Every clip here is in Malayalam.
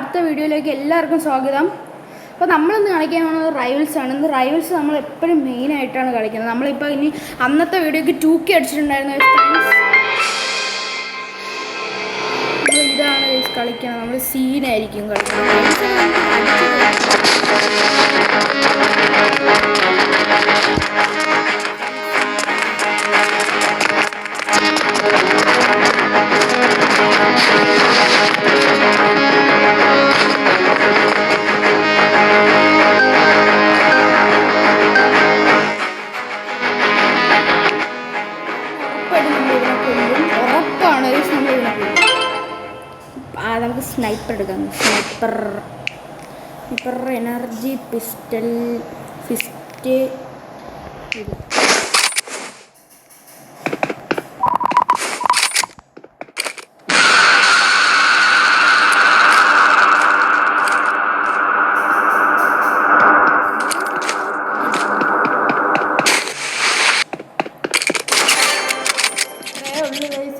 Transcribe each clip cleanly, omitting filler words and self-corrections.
അടുത്ത വീഡിയോയിലേക്ക് എല്ലാവർക്കും സ്വാഗതം. അപ്പോൾ നമ്മളിന്ന് കളിക്കാൻ പോകുന്നത് റൈവൽസാണ്. ഇന്ന് റൈവൽസ് നമ്മൾ എപ്പോഴും മെയിനായിട്ടാണ് കളിക്കുന്നത്. നമ്മളിപ്പോൾ ഇനി അന്നത്തെ വീഡിയോക്ക് 2K അടിച്ചിട്ടുണ്ടായിരുന്നു. ഇതാണ് കളിക്കണം, നമ്മൾ സീനായിരിക്കും കളിക്കുന്നത്. ഉറപ്പാണ് നമുക്ക് സ്നൈപ്പർ എടുക്കാം. സ്നൈപ്പർ എനർജി പിസ്റ്റൽ ഫിസ്റ്റ് ഇത്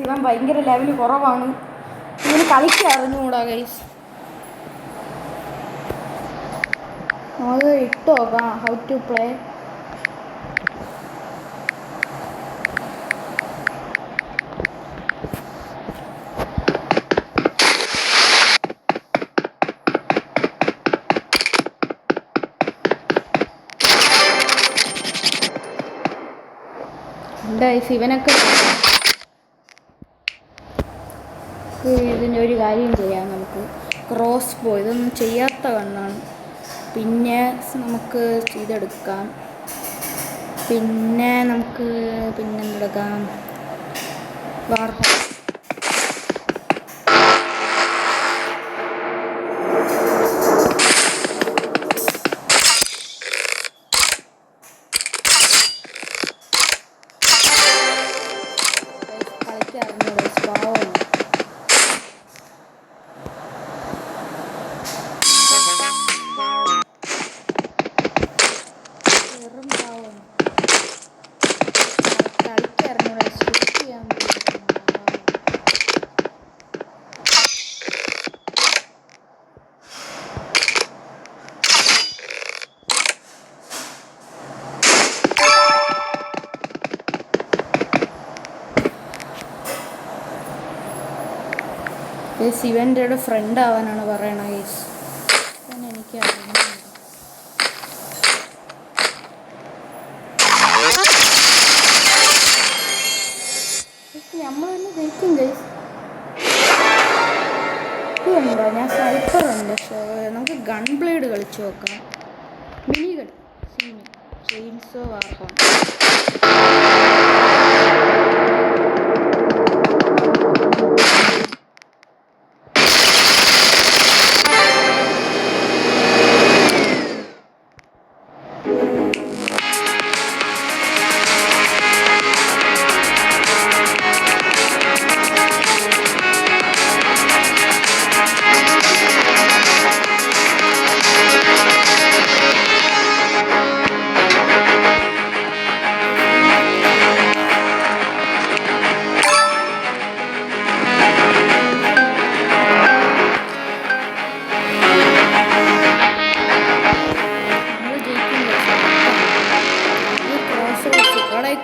ഇവൻ ഭയങ്കര ലെവല് കുറവാണ്. ഇങ്ങനെ കളിക്കാൻ അറിഞ്ഞുകൂടാ ഗൈസ്. നമുക്ക് ഇട്ട് നോക്കാം ഹൗ ടു പ്ലേ. ഗൈസ് ഇവനൊക്കെ ഇതിൻ്റെ ഒരു കാര്യം ചെയ്യാം. നമുക്ക് ക്രോസ് ബോ ഇതൊന്നും ചെയ്യാത്ത കണ്ണാണ്. പിന്നെ നമുക്ക് ചെയ്തെടുക്കാം. പിന്നെ നമുക്ക് എന്തെടുക്കാം, വാർഹോൺ. കളിക്കാറുണ്ട് പാവമാണ്. ശിവൻ്റെ ഫ്രണ്ട് ആവാനാണ് പറയണത് ഗൈസ്. എനിക്ക് നമ്മൾ തന്നെ ജയിക്കും ഗൈസ്. ഇതുണ്ടോ, ഞാൻ സ്നൈപ്പറുണ്ട്. നമുക്ക് ഗൺ ബ്ലേഡ് കളിച്ചു നോക്കാം. Mini gun chainsaw warhorn.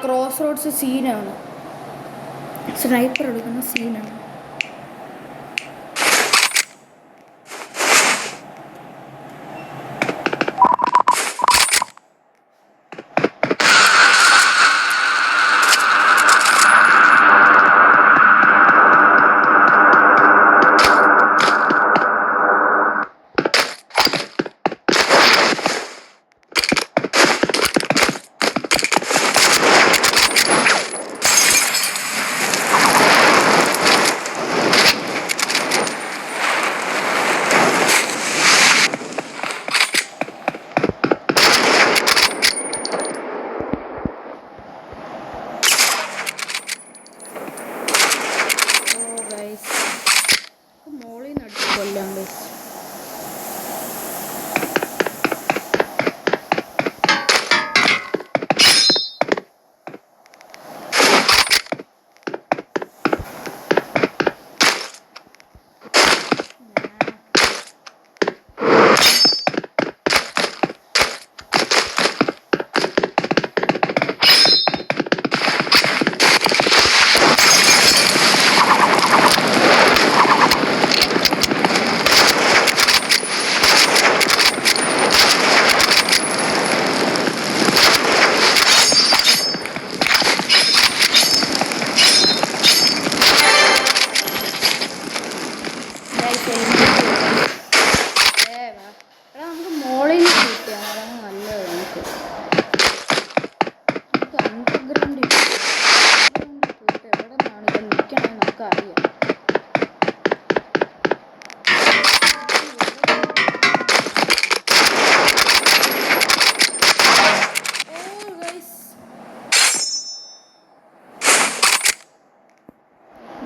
Cross roads സീനാണ്. സ്നൈപ്പർ എടുക്കുന്ന സീനാണ്.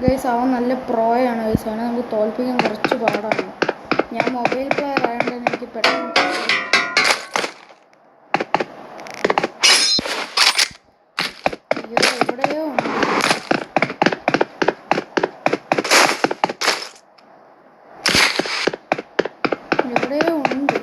ഗൈസ് അവൻ നല്ല പ്രോയാണ് ഗൈസ്. അവനെ നമുക്ക് തോൽപ്പിക്കാൻ കുറച്ച് പാടാണ്. ഞാൻ മൊബൈൽ പ്ലെയർ ആയതുകൊണ്ട് എനിക്ക് പെട്ടെന്ന് എവിടെയോ എവിടെയോ ഉണ്ട്.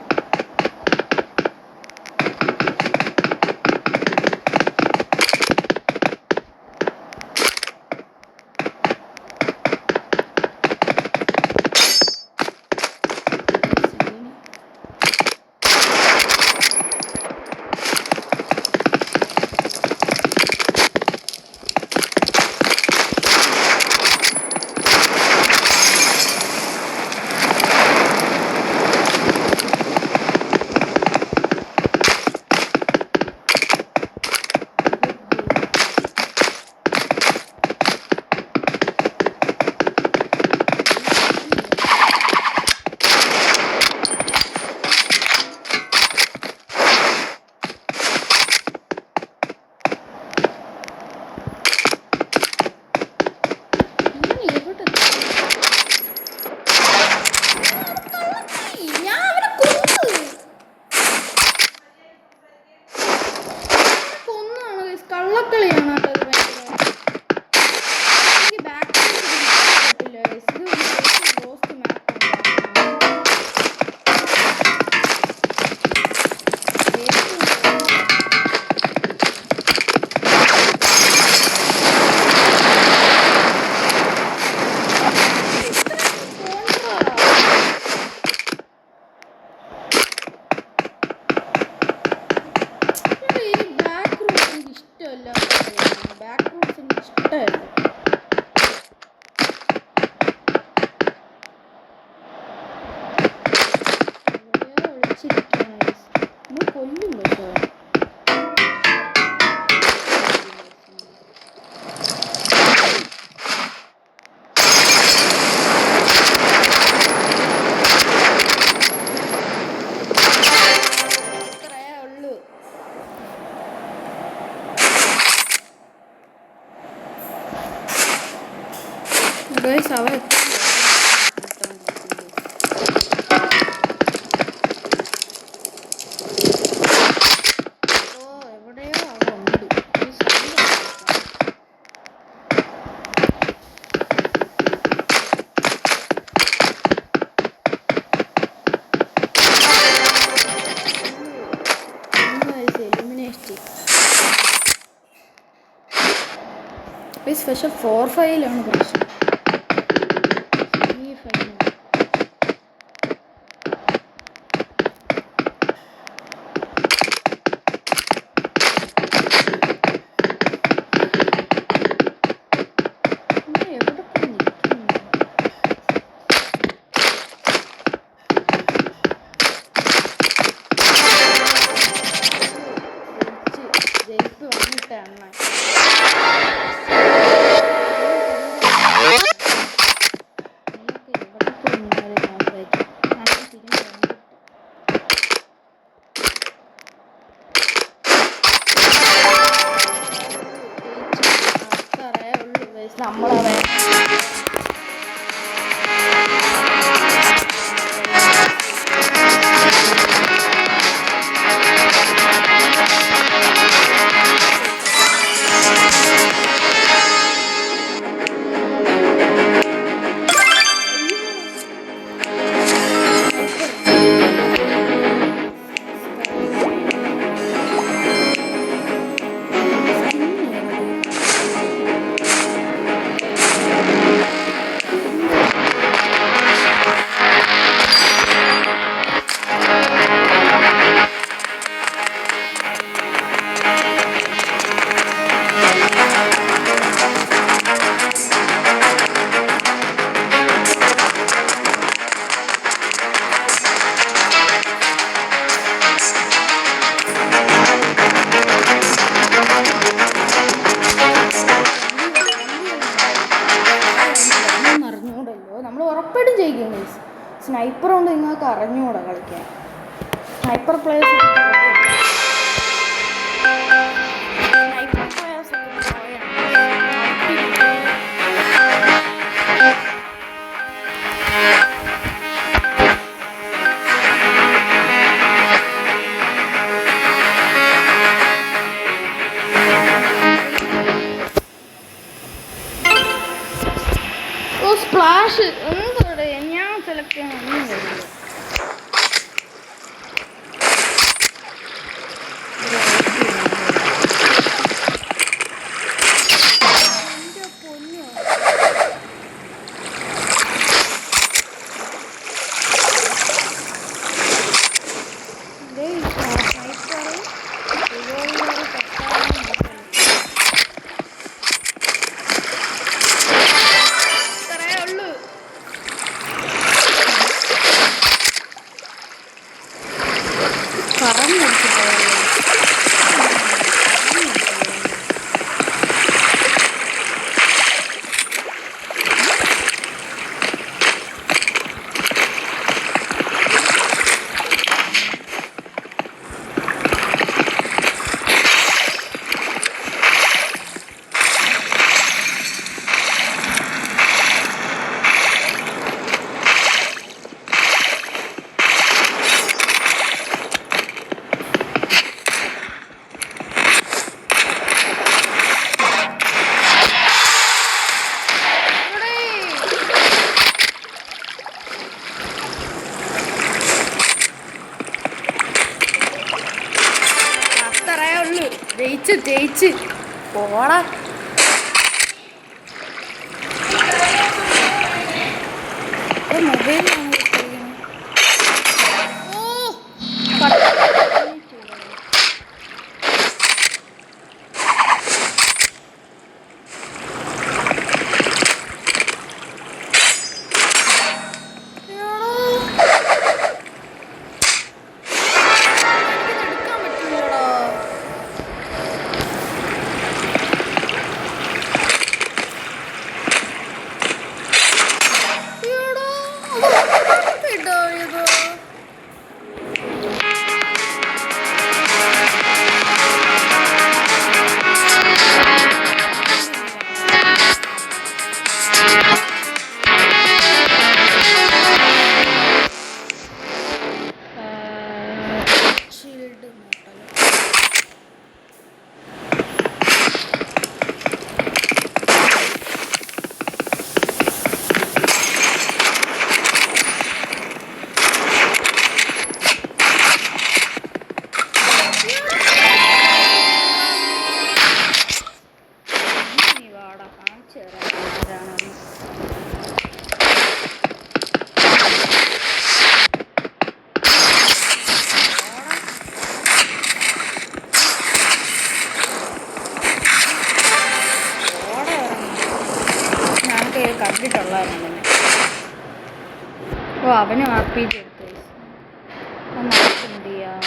കള്ളക്കളിയാണ് കേട്ടോ ഇത്. എനിക്ക് ബാക്ക് പറ്റില്ല. ഇത് ലോസ്റ്റ് മാപ്പ് ബാക്ക് റൂട്ട്സ് എനിക്ക് ഇഷ്ടമല്ല. ഒളിച്ചിരിക്കുകയാണ് നമ്മൾ കൊല്ലും. പക്ഷേ അത്രയേ ഉള്ളൂ. ഗൈസ് അവ എവിടെയോ അവ ഉണ്ട്. സ്പെഷ്യൽ 4-5 പ്രശ്നം. ജയിപ്പ് വന്നിട്ടാണ് നമ്മളെ ഉറപ്പായിട്ടും ജയിക്കും ഗൈസ്. സ്നൈപ്പർ കൊണ്ട് നിങ്ങൾക്ക് അറിഞ്ഞുകൂടാ കളിക്കാൻ. സ്നൈപ്പർ പ്ലേയേഴ്സ് സ്പ്ലാഷ് എന്തോടെ ഞാൻ സെലക്ട് ചെയ്യാൻ ഒന്നും കഴിയില്ല. ജയിച്ച് പോടാ. മൊബൈൽ കണ്ടിട്ടുള്ളായിരുന്നു. ഓ അവന് RPG എടുത്ത് എന്ത് ചെയ്യാം.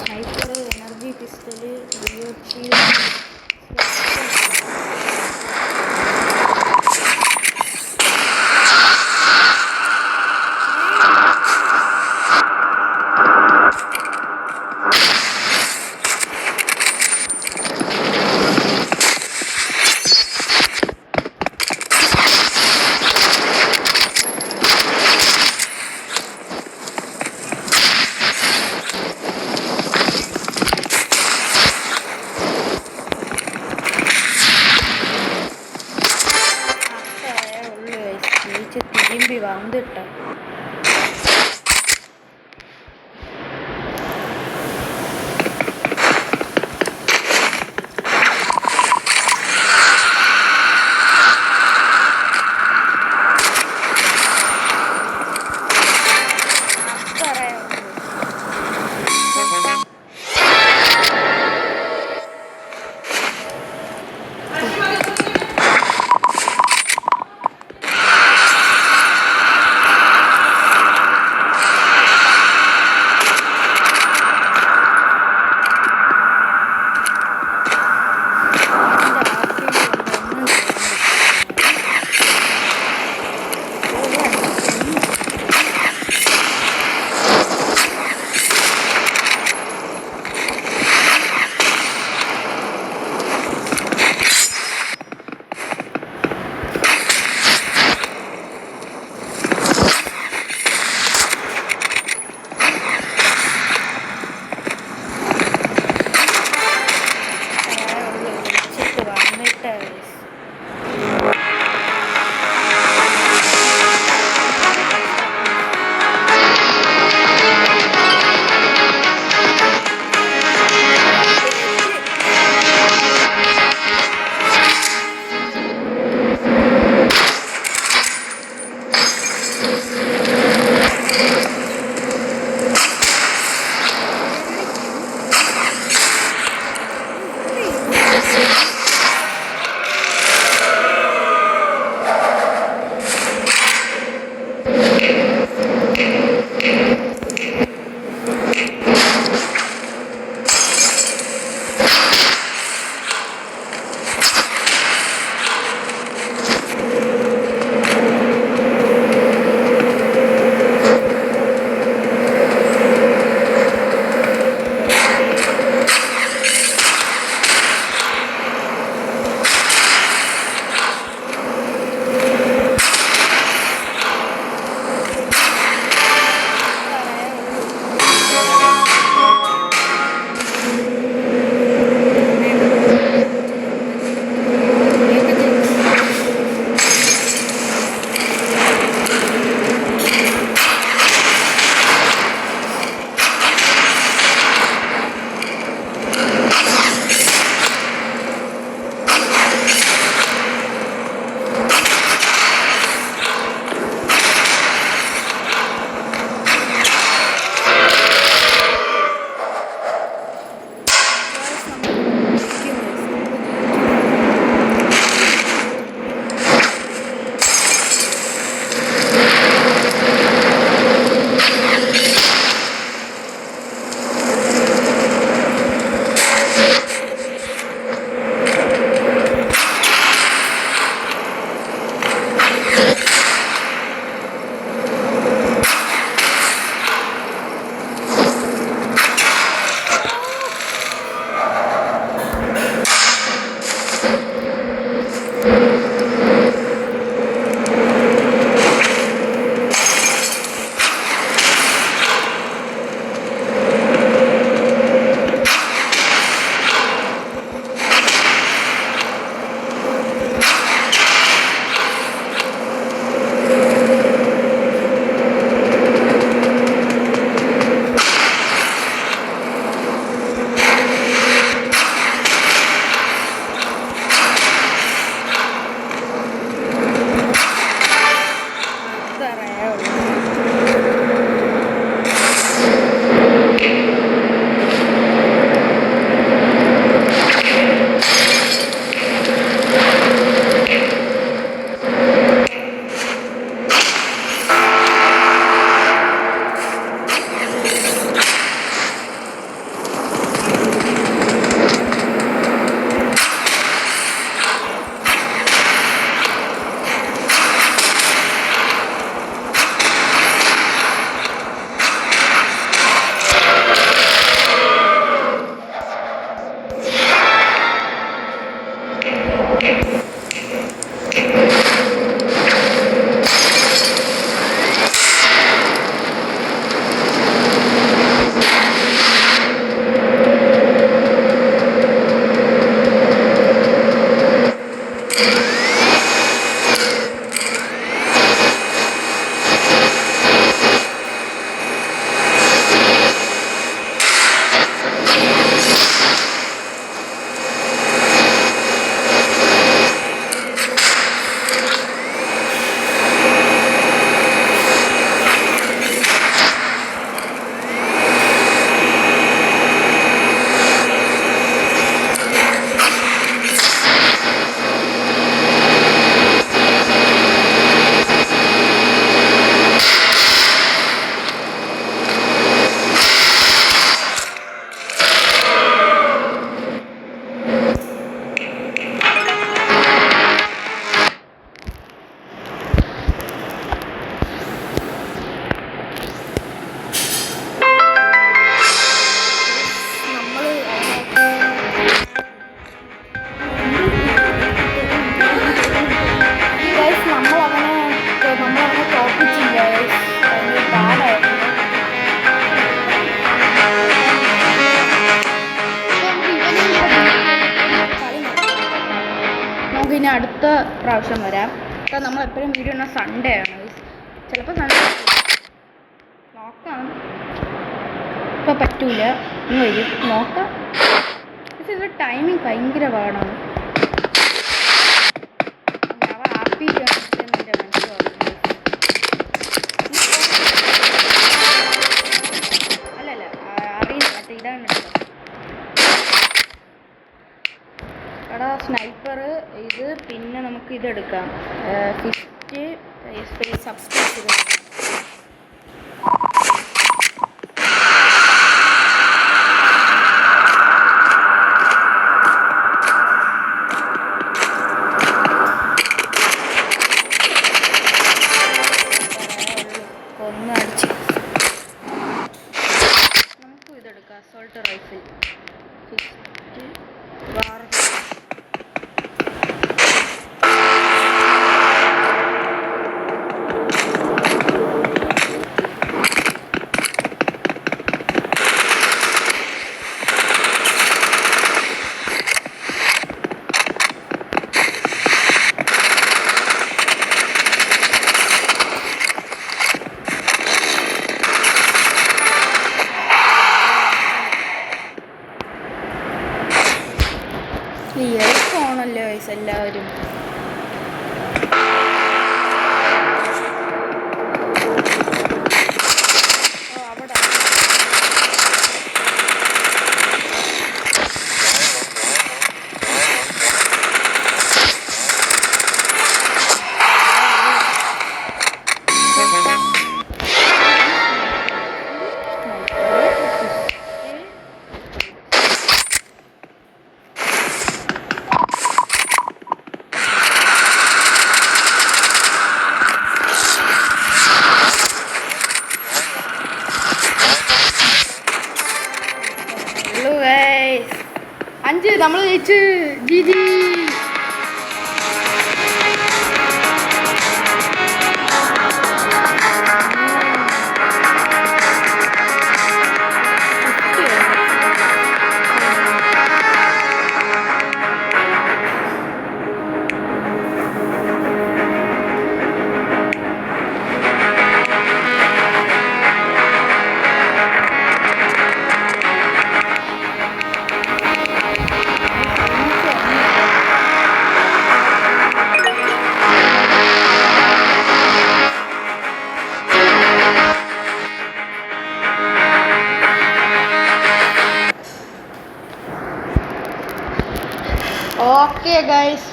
സ്നൈപ്പർ, എനർജി പിസ്റ്റല്, திரும்பி வந்துட்டேன். അടുത്ത പ്രാവശ്യം വരാം. അപ്പോൾ നമ്മളെപ്പോഴും വീഡിയോ ഇടുന്ന സൺഡേ ആണ്. ചിലപ്പോൾ സൺഡേ നോക്കാം, ഇപ്പോൾ പറ്റൂല, ഇന്ന് വരും നോക്കാം. പക്ഷേ ഇതിൻ്റെ ടൈമിങ് ഭയങ്കര പാടാണ്. അവ ഹാപ്പി എൻ്റെ മനസ്സിലാവും. അല്ലല്ല അറിയില്ല, മറ്റേ ഇതാണ് എടാ സ്നൈപ്പർ ഇത്. പിന്നെ നമുക്ക് ഇതെടുക്കാം, ഫിസ്റ്റ് സബ്സ്ക്രൈബ് ചെയ്ത് ഒന്നടിച്ച് നമുക്ക് ഇതെടുക്കാം. അസോൾട്ട് റൈഫിൾ ഫിസ്റ്റ് വാർ. എളുപ്പമാണല്ലോ വയസ്സ് എല്ലാവരും. അവിടെ അഞ്ച് നമ്മൾ ജയിച്ച്. G G. ഓക്കെ ഗൈസ്,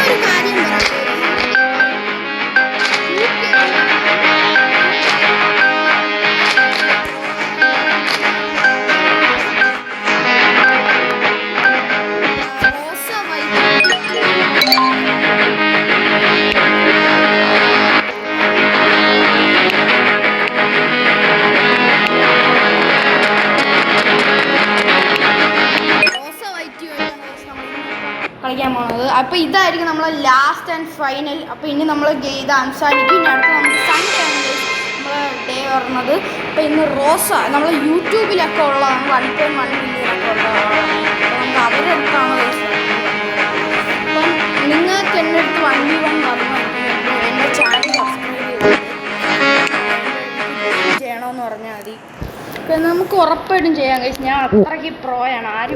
ഒരു കാര്യം കളിക്കാൻ പോകുന്നത്. അപ്പോൾ ഇതായിരിക്കും നമ്മളെ ലാസ്റ്റ് ആൻഡ് ഫൈനൽ. അപ്പോൾ ഇനി നമ്മൾ ഇത് അവസാനിക്കും. ഇനി അടുത്ത് നമുക്ക് സൺഡേ ആണ് നമ്മൾ ഡേ വരുന്നത്. അപ്പോൾ ഇന്ന് റോസ നമ്മൾ യൂട്യൂബിലൊക്കെ ഉള്ളതാണ്, 1.1 മില്യണൊക്കെ ഉള്ളതാണ്. അപ്പോൾ നമുക്ക് അവരെടുത്താണ്. അപ്പം നിങ്ങൾക്ക് എൻ്റെ അടുത്ത് 1v1 പറഞ്ഞു എൻ്റെ ചാനൽ സബ്സ്ക്രൈബ് ചെയ്യണമെന്ന് പറഞ്ഞാൽ മതി. അപ്പം നമുക്ക് ഉറപ്പായിട്ടും ചെയ്യാം ഗൈസ്. ഞാൻ അത്രയ്ക്ക് പ്രോയാണ്. ആര്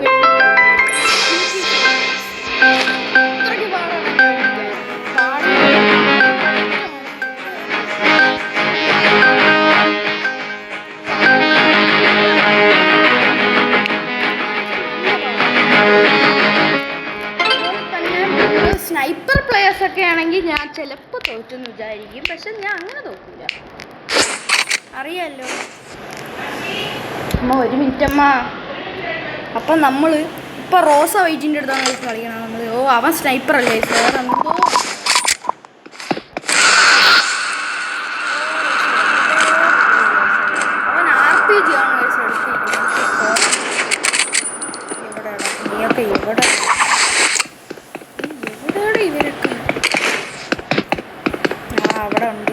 സ്നൈപ്പർ പ്ലെയേഴ്സൊക്കെ ആണെങ്കിൽ ഞാൻ ചിലപ്പോൾ തോറ്റെന്ന് വിചാരിക്കും. പക്ഷെ ഞാൻ അങ്ങനെ തോക്കില്ല, അറിയാമല്ലോ അമ്മ. ഒരു മിനിറ്റ് അമ്മ. അപ്പം നമ്മൾ ഇപ്പോൾ റോസ വൈറ്റിൻ്റെ അടുത്താണ് കളിക്കണം നമ്മൾ. ഓ അവൻ സ്നൈപ്പർ അല്ലേ സാർ? എന്തോ അവൻ RPG ആണ് എടുത്തിരിക്കുന്നത്. നീയൊക്കെ എവിടെയാണ് ഇവരൊക്കെ? അവിടെ ഉണ്ട്.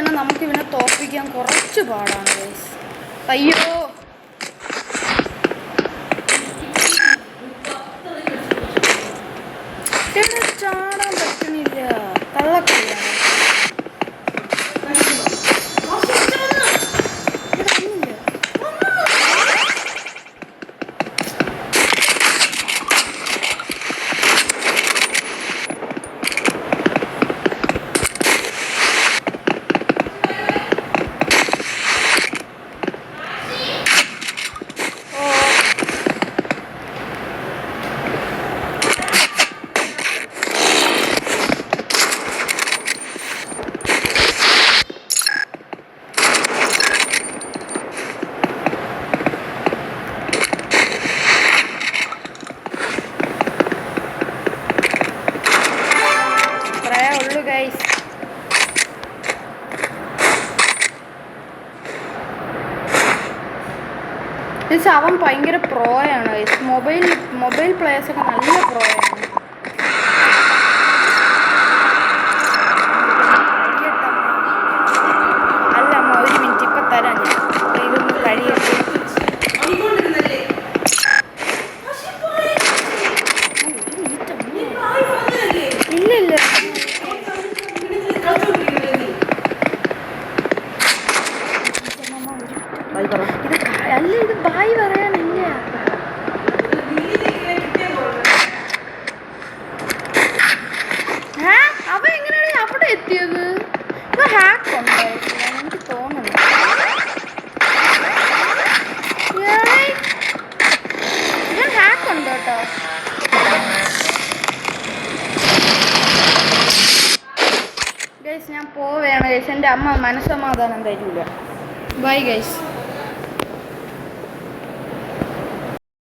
തന്നെ നമുക്ക് ഇവനെ തോൽപ്പിക്കാൻ കുറച്ച് പാടാണ് ഗൈസ്. അയ്യോ ഇവിടെ ചാടാൻ പറ്റുന്നില്ല. കള്ളക്കളിയാണ്. അവൻ ഭയങ്കര പ്രോയാണ്. മൊബൈൽ പ്ലേയേഴ്സൊക്കെ നല്ല പ്രോയാണ്. അല്ല അമ്മ, ഒരു മിനിറ്റ് ഇപ്പം തരാം ഞാൻ. ഇതൊന്ന് കഴിയട്ടെ. ഇല്ല ഇല്ല അല്ല, ഇത് ബായ് പറയാനില്ല. അവ എങ്ങനെയാണ് അവിടെ എത്തിയത്? ഇത് ഹാക്ക് ഉണ്ടോ? എനിക്ക് തോന്നുന്നു. ഞാൻ ഹാക്ക് ഉണ്ട് കേട്ടോ. ഗൈസ് ഞാൻ പോവുകയാണ് ഗൈസ്. എൻ്റെ അമ്മ മനസ്സമാധാനം തരില്ല. Bye guys.